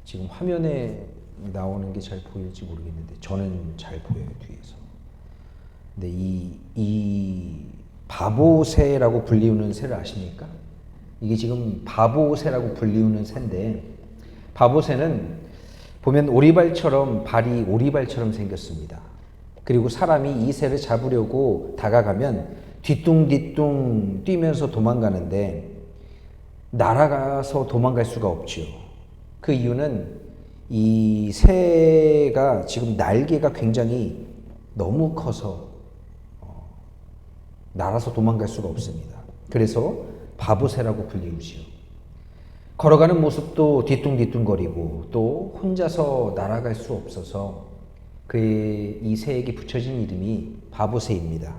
지금 화면에 나오는 게 잘 보일지 모르겠는데 저는 잘 보여요, 뒤에서. 근데 이 바보새라고 불리우는 새를 아십니까? 이게 지금 바보새라고 불리우는 새인데, 바보새는 보면 오리발처럼, 발이 오리발처럼 생겼습니다. 그리고 사람이 이 새를 잡으려고 다가가면 뒤뚱뒤뚱 뛰면서 도망가는데 날아가서 도망갈 수가 없죠. 그 이유는 이 새가 지금 날개가 굉장히 너무 커서 날아서 도망갈 수가 없습니다. 그래서 바보새라고 불리우지요. 걸어가는 모습도 뒤뚱뒤뚱거리고 또 혼자서 날아갈 수 없어서 이 새에게 붙여진 이름이 바보새입니다.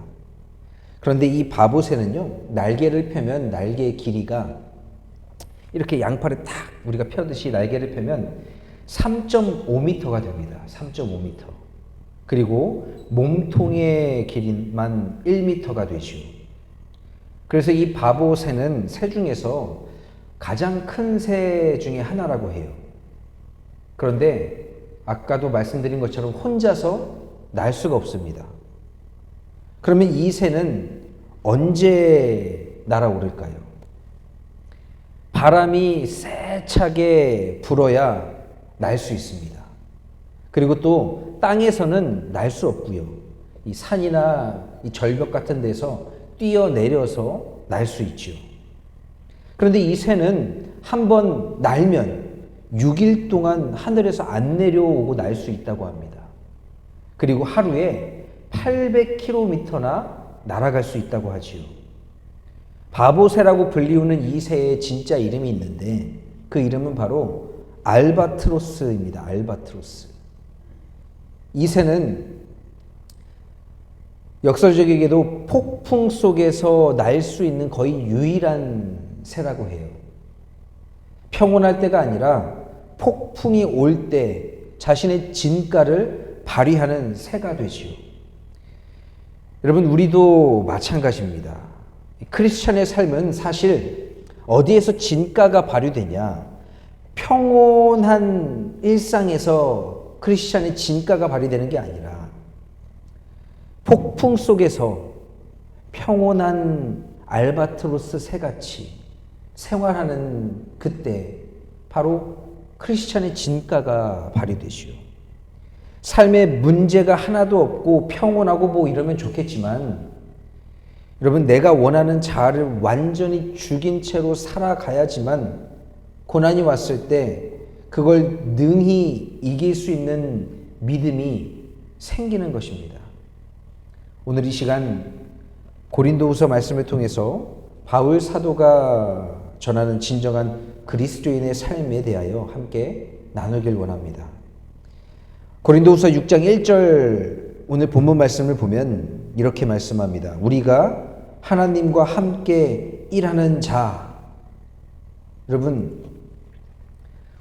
그런데 이 바보새는요, 날개를 펴면 날개의 길이가 이렇게 양팔을 탁 우리가 펴듯이 날개를 펴면 3.5m가 됩니다. 3.5m. 그리고 몸통의 길이만 1m가 되죠. 그래서 이 바보새는 새 중에서 가장 큰 새 중에 하나라고 해요. 그런데 아까도 말씀드린 것처럼 혼자서 날 수가 없습니다. 그러면 이 새는 언제 날아오를까요? 바람이 세차게 불어야 날 수 있습니다. 그리고 또 땅에서는 날 수 없고요. 이 산이나 이 절벽 같은 데서 뛰어내려서 날 수 있죠. 그런데 이 새는 한번 날면 6일 동안 하늘에서 안 내려오고 날 수 있다고 합니다. 그리고 하루에 800km나 날아갈 수 있다고 하지요. 바보새라고 불리우는 이 새의 진짜 이름이 있는데 그 이름은 바로 알바트로스입니다. 알바트로스. 이 새는 역설적이게도 폭풍 속에서 날 수 있는 거의 유일한 새라고 해요. 평온할 때가 아니라 폭풍이 올 때 자신의 진가를 발휘하는 새가 되지요. 여러분, 우리도 마찬가지입니다. 크리스천의 삶은 사실 어디에서 진가가 발휘되냐? 평온한 일상에서 크리스천의 진가가 발휘되는 게 아니라 폭풍 속에서 평온한 알바트로스 새같이 생활하는 그때 바로 크리스천의 진가가 발휘되지요. 삶에 문제가 하나도 없고 평온하고 뭐 이러면 좋겠지만 여러분, 내가 원하는 자아를 완전히 죽인 채로 살아가야지만 고난이 왔을 때 그걸 능히 이길 수 있는 믿음이 생기는 것입니다. 오늘 이 시간 고린도후서 말씀을 통해서 바울 사도가 전하는 진정한 그리스도인의 삶에 대하여 함께 나누길 원합니다. 고린도후서 6장 1절 오늘 본문 말씀을 보면 이렇게 말씀합니다. 우리가 하나님과 함께 일하는 자. 여러분,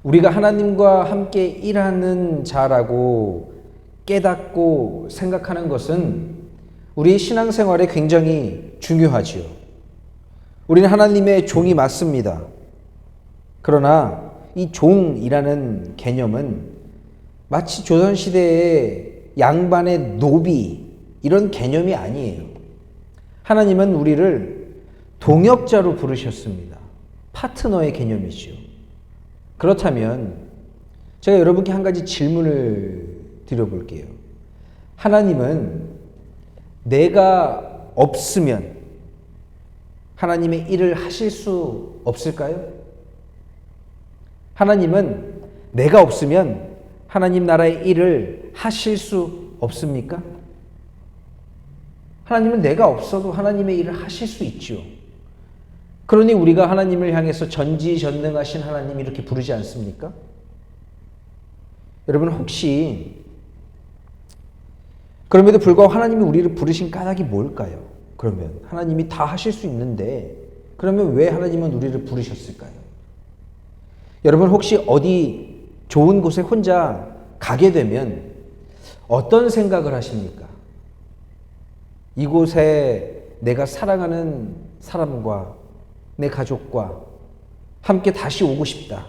우리가 하나님과 함께 일하는 자라고 깨닫고 생각하는 것은 우리의 신앙생활에 굉장히 중요하지요. 우리는 하나님의 종이 맞습니다. 그러나 이 종이라는 개념은 마치 조선시대의 양반의 노비 이런 개념이 아니에요. 하나님은 우리를 동역자로 부르셨습니다. 파트너의 개념이죠. 그렇다면 제가 여러분께 한 가지 질문을 드려볼게요. 하나님은 내가 없으면 하나님의 일을 하실 수 없을까요? 하나님은 내가 없으면 하나님 나라의 일을 하실 수 없습니까? 하나님은 내가 없어도 하나님의 일을 하실 수 있죠. 그러니 우리가 하나님을 향해서 전지전능하신 하나님 이렇게 부르지 않습니까? 여러분, 혹시 그럼에도 불구하고 하나님이 우리를 부르신 까닭이 뭘까요? 그러면 하나님이 다 하실 수 있는데 그러면 왜 하나님은 우리를 부르셨을까요? 여러분, 혹시 어디 좋은 곳에 혼자 가게 되면 어떤 생각을 하십니까? 이곳에 내가 사랑하는 사람과 내 가족과 함께 다시 오고 싶다.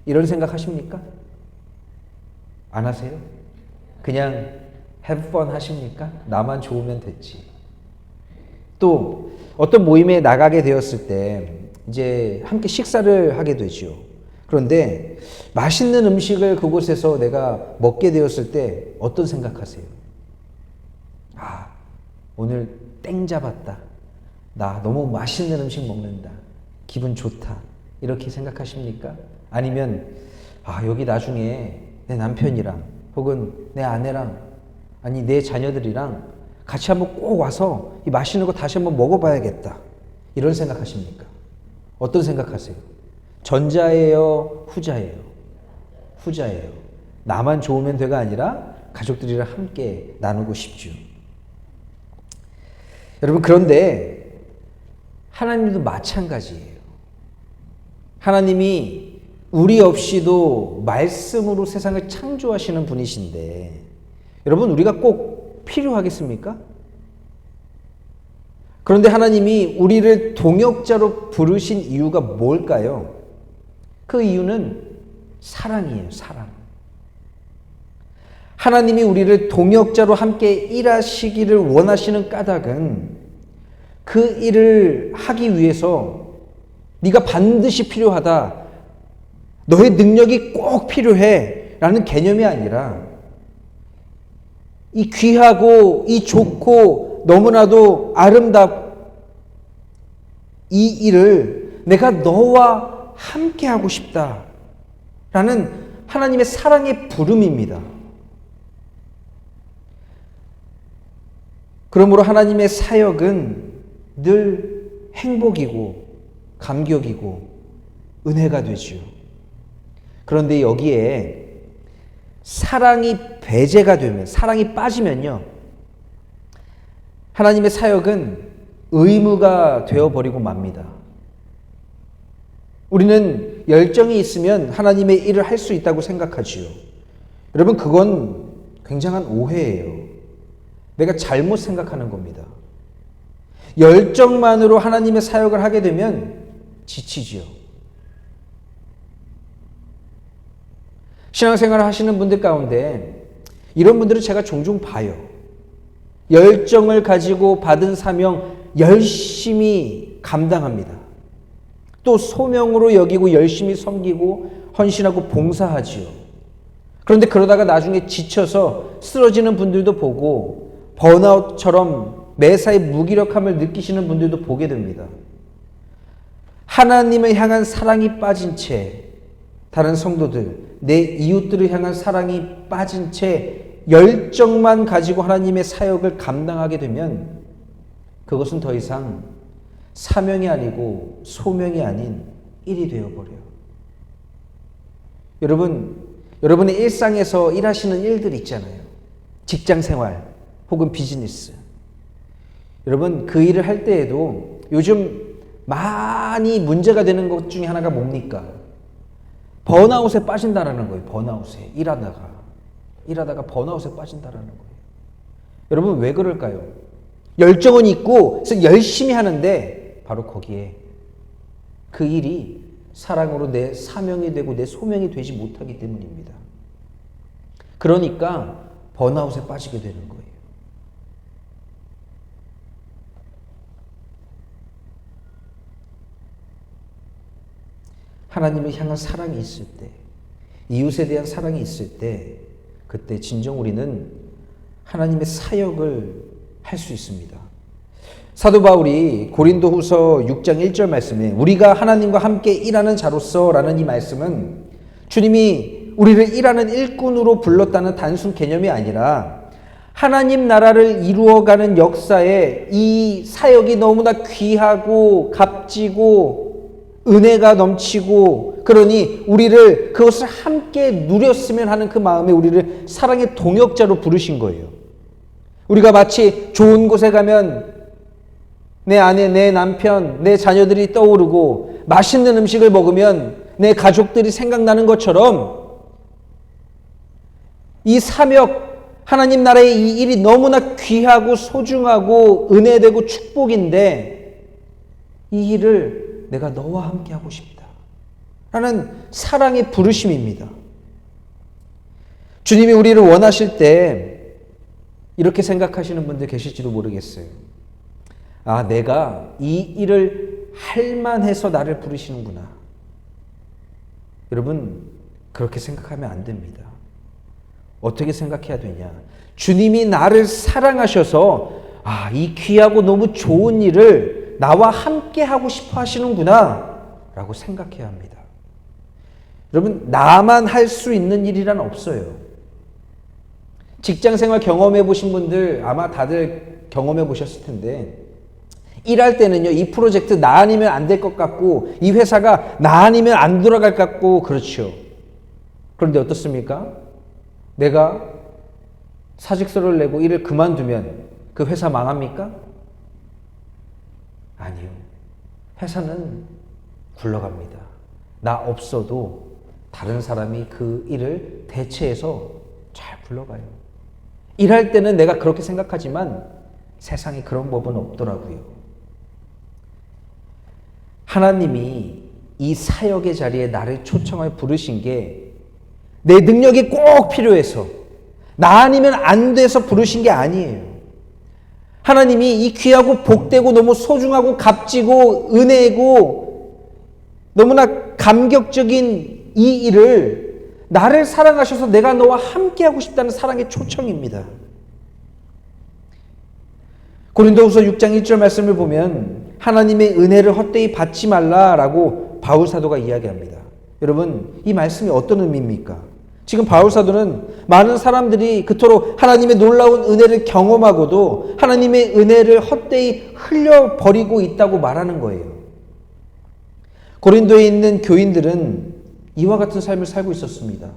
이런 생각 하십니까? 안 하세요? 그냥 have fun 하십니까? 나만 좋으면 됐지. 또 어떤 모임에 나가게 되었을 때 이제 함께 식사를 하게 되죠. 그런데 맛있는 음식을 그곳에서 내가 먹게 되었을 때 어떤 생각하세요? 아, 오늘 땡 잡았다. 나 너무 맛있는 음식 먹는다. 기분 좋다. 이렇게 생각하십니까? 아니면 아, 여기 나중에 내 남편이랑 혹은 내 아내랑 아니 내 자녀들이랑 같이 한번 꼭 와서 이 맛있는 거 다시 한번 먹어봐야겠다. 이런 생각하십니까? 어떤 생각하세요? 전자예요? 후자예요? 후자예요. 나만 좋으면 돼가 아니라 가족들이랑 함께 나누고 싶죠. 여러분, 그런데 하나님도 마찬가지예요. 하나님이 우리 없이도 말씀으로 세상을 창조하시는 분이신데 여러분, 우리가 꼭 필요하겠습니까? 그런데 하나님이 우리를 동역자로 부르신 이유가 뭘까요? 그 이유는 사랑이에요. 사랑. 하나님이 우리를 동역자로 함께 일하시기를 원하시는 까닭은 그 일을 하기 위해서 네가 반드시 필요하다, 너의 능력이 꼭 필요해 라는 개념이 아니라 이 귀하고 이 좋고 너무나도 아름답 이 일을 내가 너와 함께 하고 싶다라는 하나님의 사랑의 부름입니다. 그러므로 하나님의 사역은 늘 행복이고 감격이고 은혜가 되지요. 그런데 여기에 사랑이 배제가 되면, 사랑이 빠지면요, 하나님의 사역은 의무가 되어버리고 맙니다. 우리는 열정이 있으면 하나님의 일을 할 수 있다고 생각하지요. 여러분, 그건 굉장한 오해예요. 내가 잘못 생각하는 겁니다. 열정만으로 하나님의 사역을 하게 되면 지치지요. 신앙생활을 하시는 분들 가운데 이런 분들을 제가 종종 봐요. 열정을 가지고 받은 사명 열심히 감당합니다. 또 소명으로 여기고 열심히 섬기고 헌신하고 봉사하지요. 그런데 그러다가 나중에 지쳐서 쓰러지는 분들도 보고 번아웃처럼 매사에 무기력함을 느끼시는 분들도 보게 됩니다. 하나님을 향한 사랑이 빠진 채, 다른 성도들, 내 이웃들을 향한 사랑이 빠진 채 열정만 가지고 하나님의 사역을 감당하게 되면 그것은 더 이상 사명이 아니고 소명이 아닌 일이 되어버려요. 여러분의 일상에서 일하시는 일들 있잖아요. 직장생활 혹은 비즈니스. 여러분, 그 일을 할 때에도 요즘 많이 문제가 되는 것 중에 하나가 뭡니까? 번아웃에 빠진다라는 거예요. 번아웃에. 일하다가 번아웃에 빠진다라는 거예요. 여러분, 왜 그럴까요? 열정은 있고 열심히 하는데 바로 거기에 그 일이 사랑으로 내 사명이 되고 내 소명이 되지 못하기 때문입니다. 그러니까 번아웃에 빠지게 되는 거예요. 하나님을 향한 사랑이 있을 때, 이웃에 대한 사랑이 있을 때, 그때 진정 우리는 하나님의 사역을 할 수 있습니다. 사도 바울이 고린도후서 6장 1절 말씀에 우리가 하나님과 함께 일하는 자로서 라는 이 말씀은 주님이 우리를 일하는 일꾼으로 불렀다는 단순 개념이 아니라 하나님 나라를 이루어가는 역사에 이 사역이 너무나 귀하고 값지고 은혜가 넘치고 그러니 우리를 그것을 함께 누렸으면 하는 그 마음에 우리를 사랑의 동역자로 부르신 거예요. 우리가 마치 좋은 곳에 가면 내 아내, 내 남편, 내 자녀들이 떠오르고 맛있는 음식을 먹으면 내 가족들이 생각나는 것처럼 이 사역, 하나님 나라의 이 일이 너무나 귀하고 소중하고 은혜되고 축복인데 이 일을 내가 너와 함께 하고 싶다. 라는 사랑의 부르심입니다. 주님이 우리를 원하실 때 이렇게 생각하시는 분들 계실지도 모르겠어요. 아, 내가 이 일을 할 만해서 나를 부르시는구나. 여러분, 그렇게 생각하면 안 됩니다. 어떻게 생각해야 되냐? 주님이 나를 사랑하셔서 아, 이 귀하고 너무 좋은 일을 나와 함께 하고 싶어 하시는구나 라고 생각해야 합니다. 여러분, 나만 할 수 있는 일이란 없어요. 직장생활 경험해 보신 분들 아마 다들 경험해 보셨을 텐데, 일할 때는요, 이 프로젝트 나 아니면 안 될 것 같고, 이 회사가 나 아니면 안 돌아갈 것 같고, 그렇죠. 그런데 어떻습니까? 내가 사직서를 내고 일을 그만두면 그 회사 망합니까? 아니요. 회사는 굴러갑니다. 나 없어도 다른 사람이 그 일을 대체해서 잘 굴러가요. 일할 때는 내가 그렇게 생각하지만 세상에 그런 법은 없더라고요. 하나님이 이 사역의 자리에 나를 초청하여 부르신 게 내 능력이 꼭 필요해서, 나 아니면 안 돼서 부르신 게 아니에요. 하나님이 이 귀하고 복되고 너무 소중하고 값지고 은혜고 너무나 감격적인 이 일을 나를 사랑하셔서 내가 너와 함께하고 싶다는 사랑의 초청입니다. 고린도후서 6장 1절 말씀을 보면 하나님의 은혜를 헛되이 받지 말라라고 바울 사도가 이야기합니다. 여러분, 이 말씀이 어떤 의미입니까? 지금 바울 사도는 많은 사람들이 그토록 하나님의 놀라운 은혜를 경험하고도 하나님의 은혜를 헛되이 흘려버리고 있다고 말하는 거예요. 고린도에 있는 교인들은 이와 같은 삶을 살고 있었습니다.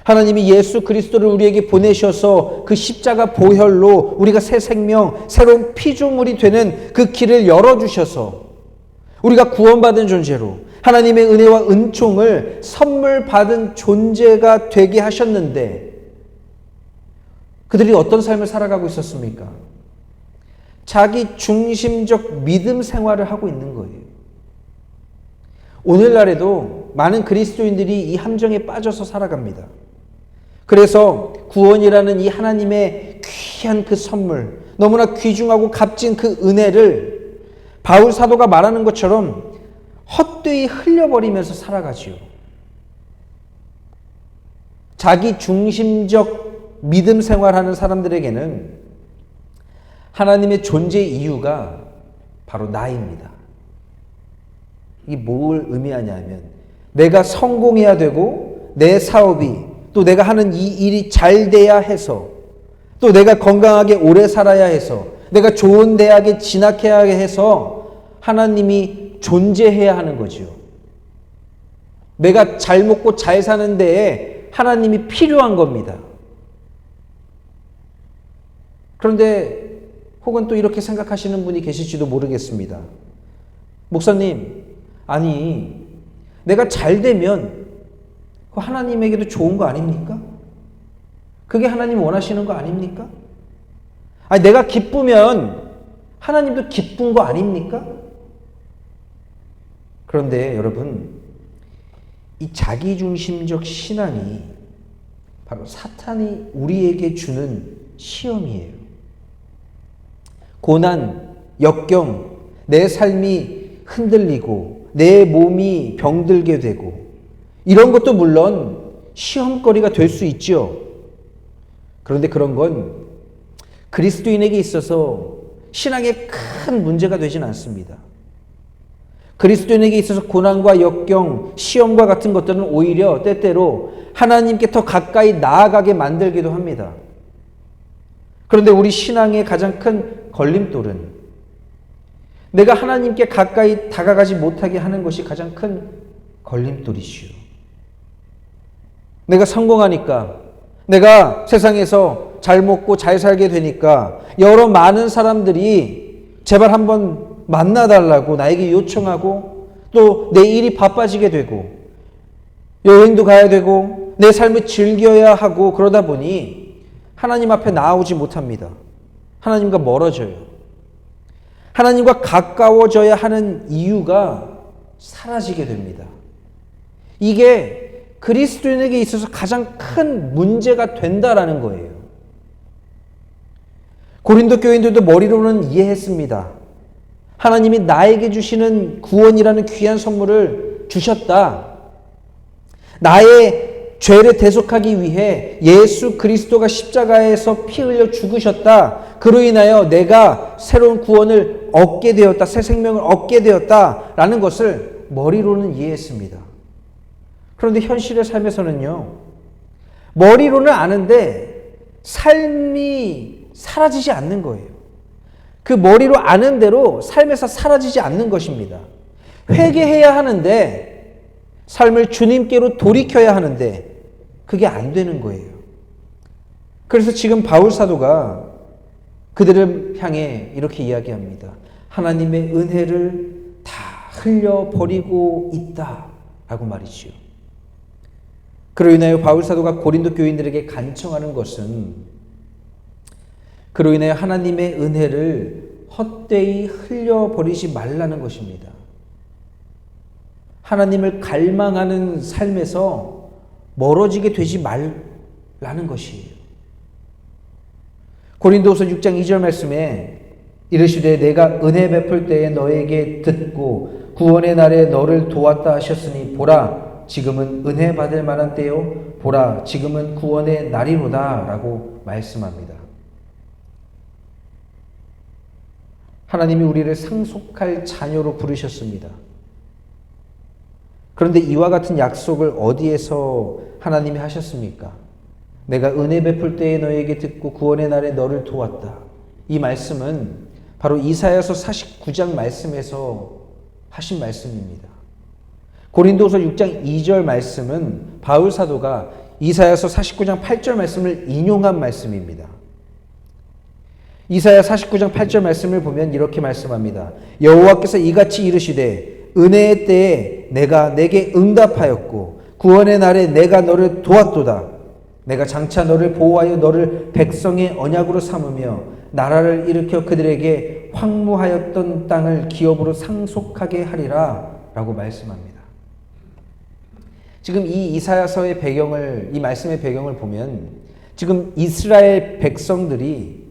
하나님이 예수 그리스도를 우리에게 보내셔서 그 십자가 보혈로 우리가 새 생명, 새로운 피조물이 되는 그 길을 열어주셔서 우리가 구원받은 존재로 하나님의 은혜와 은총을 선물 받은 존재가 되게 하셨는데 그들이 어떤 삶을 살아가고 있었습니까? 자기 중심적 믿음 생활을 하고 있는 거예요. 오늘날에도 많은 그리스도인들이 이 함정에 빠져서 살아갑니다. 그래서 구원이라는 이 하나님의 귀한 그 선물, 너무나 귀중하고 값진 그 은혜를 바울 사도가 말하는 것처럼 헛되이 흘려버리면서 살아가지요. 자기 중심적 믿음 생활하는 사람들에게는 하나님의 존재 이유가 바로 나입니다. 이게 뭘 의미하냐면 내가 성공해야 되고 내 사업이 또 내가 하는 이 일이 잘 돼야 해서 또 내가 건강하게 오래 살아야 해서 내가 좋은 대학에 진학해야 해서 하나님이 존재해야 하는 거죠. 내가 잘 먹고 잘 사는 데에 하나님이 필요한 겁니다. 그런데 혹은 또 이렇게 생각하시는 분이 계실지도 모르겠습니다. 목사님, 아니 내가 잘 되면 그 하나님에게도 좋은 거 아닙니까? 그게 하나님 원하시는 거 아닙니까? 아니 내가 기쁘면 하나님도 기쁜 거 아닙니까? 그런데 여러분, 이 자기중심적 신앙이 바로 사탄이 우리에게 주는 시험이에요. 고난, 역경, 내 삶이 흔들리고 내 몸이 병들게 되고 이런 것도 물론 시험거리가 될 수 있죠. 그런데 그런 건 그리스도인에게 있어서 신앙에 큰 문제가 되진 않습니다. 그리스도인에게 있어서 고난과 역경, 시험과 같은 것들은 오히려 때때로 하나님께 더 가까이 나아가게 만들기도 합니다. 그런데 우리 신앙의 가장 큰 걸림돌은 내가 하나님께 가까이 다가가지 못하게 하는 것이 가장 큰 걸림돌이지요. 내가 성공하니까, 내가 세상에서 잘 먹고 잘 살게 되니까 여러 많은 사람들이 제발 한번 만나달라고 나에게 요청하고 또 내 일이 바빠지게 되고 여행도 가야 되고 내 삶을 즐겨야 하고 그러다 보니 하나님 앞에 나아오지 못합니다. 하나님과 멀어져요. 하나님과 가까워져야 하는 이유가 사라지게 됩니다. 이게 그리스도인에게 있어서 가장 큰 문제가 된다라는 거예요. 고린도 교인들도 머리로는 이해했습니다. 하나님이 나에게 주시는 구원이라는 귀한 선물을 주셨다. 나의 죄를 대속하기 위해 예수 그리스도가 십자가에서 피 흘려 죽으셨다. 그로 인하여 내가 새로운 구원을 얻게 되었다. 새 생명을 얻게 되었다라는 것을 머리로는 이해했습니다. 그런데 현실의 삶에서는요, 머리로는 아는데 삶이 사라지지 않는 거예요. 그 머리로 아는 대로 삶에서 사라지지 않는 것입니다. 회개해야 하는데, 삶을 주님께로 돌이켜야 하는데 그게 안 되는 거예요. 그래서 지금 바울 사도가 그들을 향해 이렇게 이야기합니다. 하나님의 은혜를 다 흘려버리고 있다라고 말이지요. 그로 인하여 바울 사도가 고린도 교인들에게 간청하는 것은 그로 인하여 하나님의 은혜를 헛되이 흘려버리지 말라는 것입니다. 하나님을 갈망하는 삶에서 멀어지게 되지 말라는 것이에요. 고린도후서 6장 2절 말씀에 이르시되 내가 은혜 베풀 때에 너에게 듣고 구원의 날에 너를 도왔다 하셨으니 보라 지금은 은혜 받을 만한 때요 보라 지금은 구원의 날이로다 라고 말씀합니다. 하나님이 우리를 상속할 자녀로 부르셨습니다. 그런데 이와 같은 약속을 어디에서 하나님이 하셨습니까? 내가 은혜 베풀 때에 너에게 듣고 구원의 날에 너를 도왔다. 이 말씀은 바로 이사야서 49장 말씀에서 하신 말씀입니다. 고린도서 6장 2절 말씀은 바울 사도가 이사야서 49장 8절 말씀을 인용한 말씀입니다. 이사야 49장 8절 말씀을 보면 이렇게 말씀합니다. 여호와께서 이같이 이르시되 은혜의 때에 내가 내게 응답하였고 구원의 날에 내가 너를 도왔도다. 내가 장차 너를 보호하여 너를 백성의 언약으로 삼으며 나라를 일으켜 그들에게 황무하였던 땅을 기업으로 상속하게 하리라 라고 말씀합니다. 지금 이 이사야서의 배경을, 이 말씀의 배경을 보면 지금 이스라엘 백성들이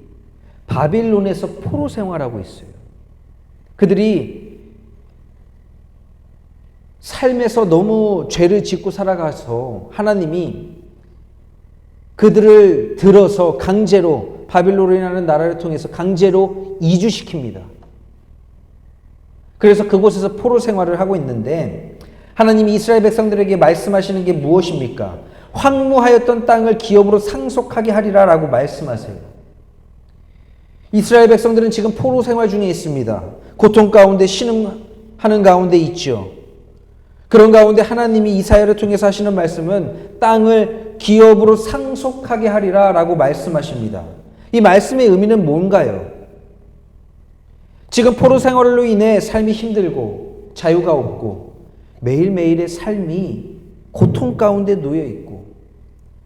바빌론에서 포로 생활하고 있어요. 그들이 삶에서 너무 죄를 짓고 살아가서 하나님이 그들을 들어서 강제로 바빌론이라는 나라를 통해서 강제로 이주시킵니다. 그래서 그곳에서 포로 생활을 하고 있는데 하나님이 이스라엘 백성들에게 말씀하시는 게 무엇입니까? 황무하였던 땅을 기업으로 상속하게 하리라 라고 말씀하세요. 이스라엘 백성들은 지금 포로 생활 중에 있습니다. 고통 가운데 신음하는 가운데 있죠. 그런 가운데 하나님이 이사야를 통해서 하시는 말씀은 땅을 기업으로 상속하게 하리라 라고 말씀하십니다. 이 말씀의 의미는 뭔가요? 지금 포로 생활로 인해 삶이 힘들고 자유가 없고 매일매일의 삶이 고통 가운데 놓여 있고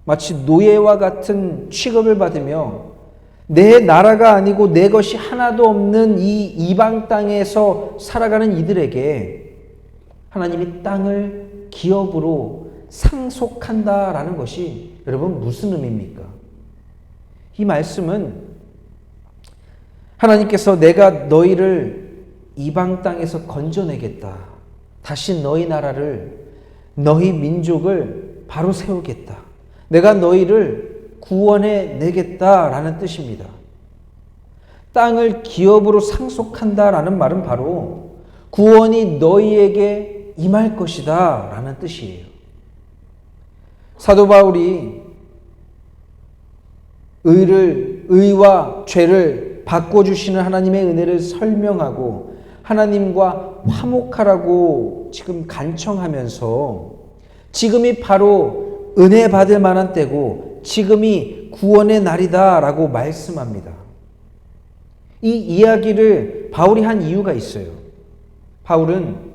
마치 노예와 같은 취급을 받으며 내 나라가 아니고 내 것이 하나도 없는 이 이방 땅에서 살아가는 이들에게 하나님이 땅을 기업으로 상속한다라는 것이 여러분 무슨 의미입니까? 이 말씀은 하나님께서 내가 너희를 이방 땅에서 건져내겠다. 다시 너희 나라를, 너희 민족을 바로 세우겠다. 내가 너희를 구원해 내겠다라는 뜻입니다. 땅을 기업으로 상속한다라는 말은 바로 구원이 너희에게 임할 것이다 라는 뜻이에요. 사도 바울이 의와 죄를 바꿔주시는 하나님의 은혜를 설명하고 하나님과 화목하라고 지금 간청하면서 지금이 바로 은혜 받을 만한 때고 지금이 구원의 날이다 라고 말씀합니다. 이 이야기를 바울이 한 이유가 있어요. 바울은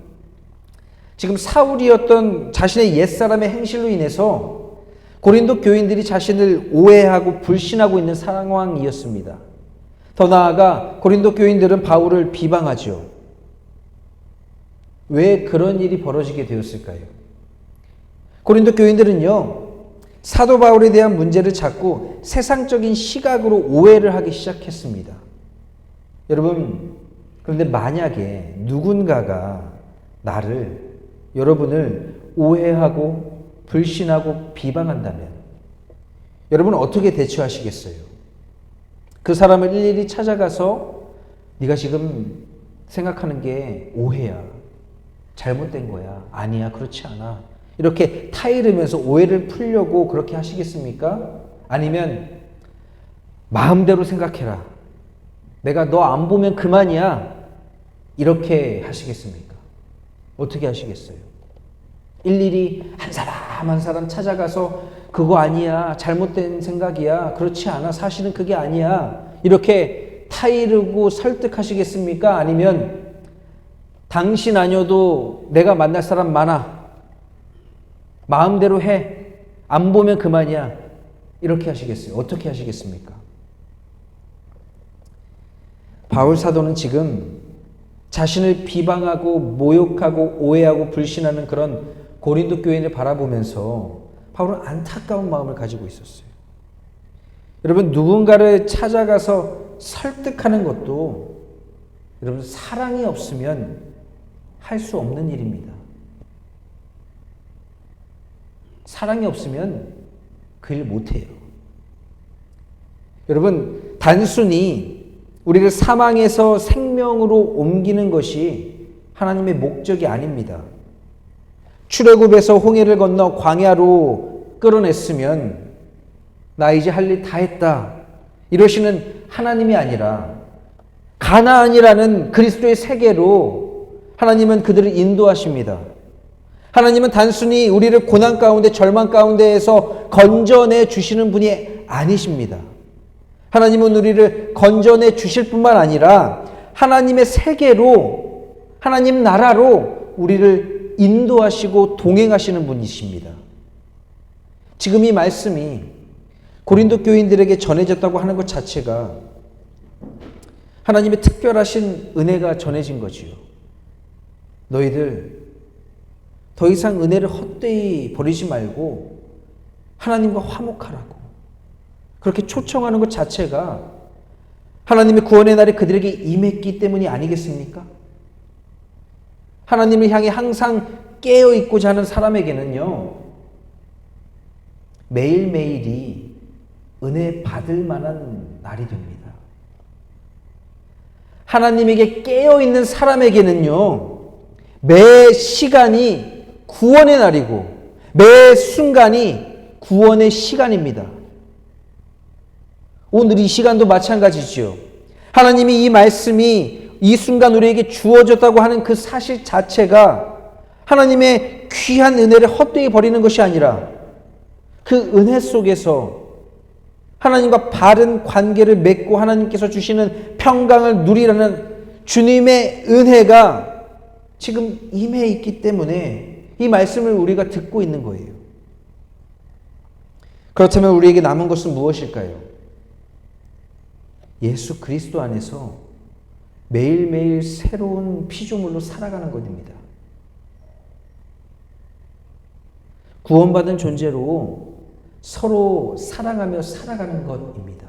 지금 사울이었던 자신의 옛사람의 행실로 인해서 고린도 교인들이 자신을 오해하고 불신하고 있는 상황이었습니다. 더 나아가 고린도 교인들은 바울을 비방하죠. 왜 그런 일이 벌어지게 되었을까요? 고린도 교인들은요, 사도 바울에 대한 문제를 자꾸 세상적인 시각으로 오해를 하기 시작했습니다. 여러분, 그런데 만약에 누군가가 여러분을 오해하고 불신하고 비방한다면 여러분은 어떻게 대처하시겠어요? 그 사람을 일일이 찾아가서 네가 지금 생각하는 게 오해야, 잘못된 거야, 아니야, 그렇지 않아, 이렇게 타이르면서 오해를 풀려고 그렇게 하시겠습니까? 아니면 마음대로 생각해라, 내가 너 안 보면 그만이야, 이렇게 하시겠습니까? 어떻게 하시겠어요? 일일이 한 사람 한 사람 찾아가서 그거 아니야, 잘못된 생각이야, 그렇지 않아, 사실은 그게 아니야, 이렇게 타이르고 설득하시겠습니까? 아니면 당신 아니어도 내가 만날 사람 많아, 마음대로 해, 안 보면 그만이야, 이렇게 하시겠어요? 어떻게 하시겠습니까? 바울 사도는 지금 자신을 비방하고 모욕하고 오해하고 불신하는 그런 고린도 교인을 바라보면서 바울은 안타까운 마음을 가지고 있었어요. 여러분, 누군가를 찾아가서 설득하는 것도 여러분 사랑이 없으면 할 수 없는 일입니다. 사랑이 없으면 그 일 못해요. 여러분, 단순히 우리를 사망에서 생명으로 옮기는 것이 하나님의 목적이 아닙니다. 출애굽에서 홍해를 건너 광야로 끌어냈으면 나 이제 할 일 다 했다, 이러시는 하나님이 아니라 가나안이라는 그리스도의 세계로 하나님은 그들을 인도하십니다. 하나님은 단순히 우리를 고난 가운데 절망 가운데에서 건져내 주시는 분이 아니십니다. 하나님은 우리를 건져내 주실 뿐만 아니라 하나님의 세계로, 하나님 나라로 우리를 인도하시고 동행하시는 분이십니다. 지금 이 말씀이 고린도 교인들에게 전해졌다고 하는 것 자체가 하나님의 특별하신 은혜가 전해진 거지요. 너희들 더 이상 은혜를 헛되이 버리지 말고 하나님과 화목하라고 그렇게 초청하는 것 자체가 하나님의 구원의 날이 그들에게 임했기 때문이 아니겠습니까? 하나님을 향해 항상 깨어있고자 하는 사람에게는요, 매일매일이 은혜 받을 만한 날이 됩니다. 하나님에게 깨어있는 사람에게는요, 매 시간이 구원의 날이고 매 순간이 구원의 시간입니다. 오늘 이 시간도 마찬가지죠. 하나님이 이 말씀이 이 순간 우리에게 주어졌다고 하는 그 사실 자체가 하나님의 귀한 은혜를 헛되이 버리는 것이 아니라 그 은혜 속에서 하나님과 바른 관계를 맺고 하나님께서 주시는 평강을 누리라는 주님의 은혜가 지금 임해 있기 때문에 이 말씀을 우리가 듣고 있는 거예요. 그렇다면 우리에게 남은 것은 무엇일까요? 예수 그리스도 안에서 매일매일 새로운 피조물로 살아가는 것입니다. 구원받은 존재로 서로 사랑하며 살아가는 것입니다.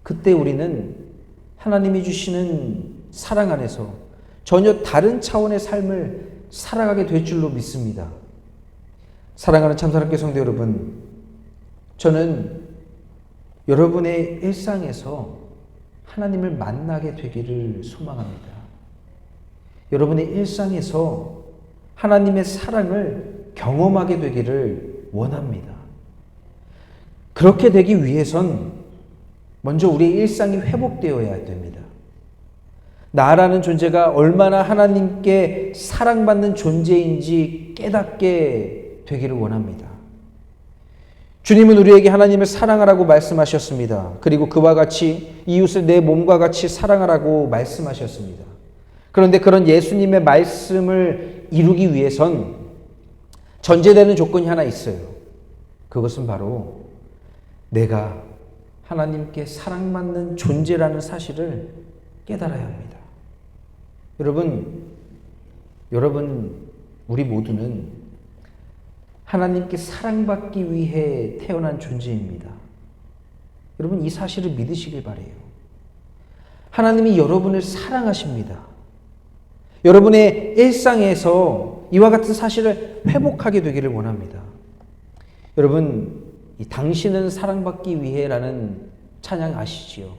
그때 우리는 하나님이 주시는 사랑 안에서 전혀 다른 차원의 삶을 살아가게 될 줄로 믿습니다. 사랑하는 참사랑교회 성도 여러분, 저는 여러분의 일상에서 하나님을 만나게 되기를 소망합니다. 여러분의 일상에서 하나님의 사랑을 경험하게 되기를 원합니다. 그렇게 되기 위해선 먼저 우리의 일상이 회복되어야 됩니다. 나라는 존재가 얼마나 하나님께 사랑받는 존재인지 깨닫게 되기를 원합니다. 주님은 우리에게 하나님을 사랑하라고 말씀하셨습니다. 그리고 그와 같이 이웃을 내 몸과 같이 사랑하라고 말씀하셨습니다. 그런데 그런 예수님의 말씀을 이루기 위해선 전제되는 조건이 하나 있어요. 그것은 바로 내가 하나님께 사랑받는 존재라는 사실을 깨달아야 합니다. 여러분, 우리 모두는 하나님께 사랑받기 위해 태어난 존재입니다. 여러분, 이 사실을 믿으시길 바래요. 하나님이 여러분을 사랑하십니다. 여러분의 일상에서 이와 같은 사실을 회복하게 되기를 원합니다. 여러분, 이 당신은 사랑받기 위해라는 찬양 아시지요?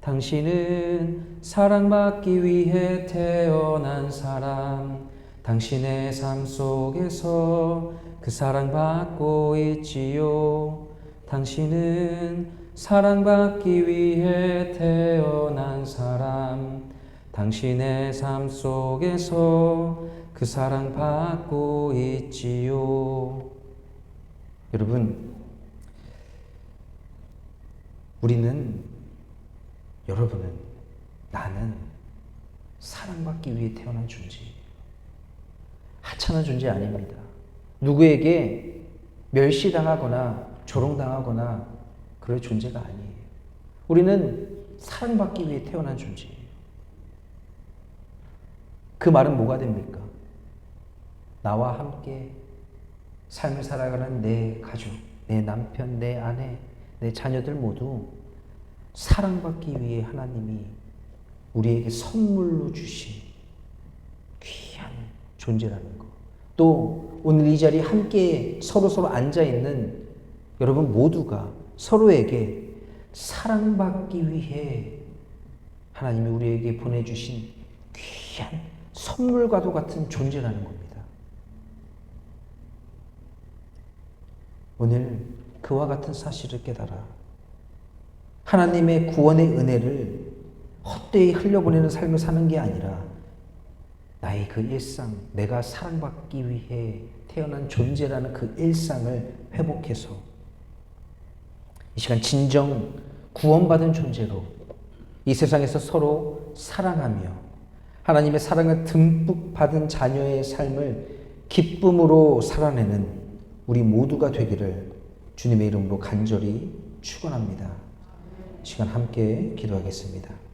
당신은 사랑받기 위해 태어난 사람, 당신의 삶 속에서 그 사랑받고 있지요. 당신은 사랑받기 위해 태어난 사람, 당신의 삶 속에서 그 사랑받고 있지요. 여러분, 여러분은, 나는 사랑받기 위해 태어난 존재예요. 하찮은 존재 아닙니다. 누구에게 멸시당하거나 조롱당하거나 그럴 존재가 아니에요. 우리는 사랑받기 위해 태어난 존재예요. 그 말은 뭐가 됩니까? 나와 함께 삶을 살아가는 내 가족, 내 남편, 내 아내, 내 자녀들 모두 사랑받기 위해 하나님이 우리에게 선물로 주신 귀한 존재라는 것. 또 오늘 이 자리에 함께 서로 앉아있는 여러분 모두가 서로에게 사랑받기 위해 하나님이 우리에게 보내주신 귀한 선물과도 같은 존재라는 겁니다. 오늘 그와 같은 사실을 깨달아 하나님의 구원의 은혜를 헛되이 흘려보내는 삶을 사는 게 아니라 나의 그 일상, 내가 사랑받기 위해 태어난 존재라는 그 일상을 회복해서 이 시간 진정 구원받은 존재로 이 세상에서 서로 사랑하며 하나님의 사랑을 듬뿍 받은 자녀의 삶을 기쁨으로 살아내는 우리 모두가 되기를 주님의 이름으로 간절히 축원합니다. 이 시간 함께 기도하겠습니다.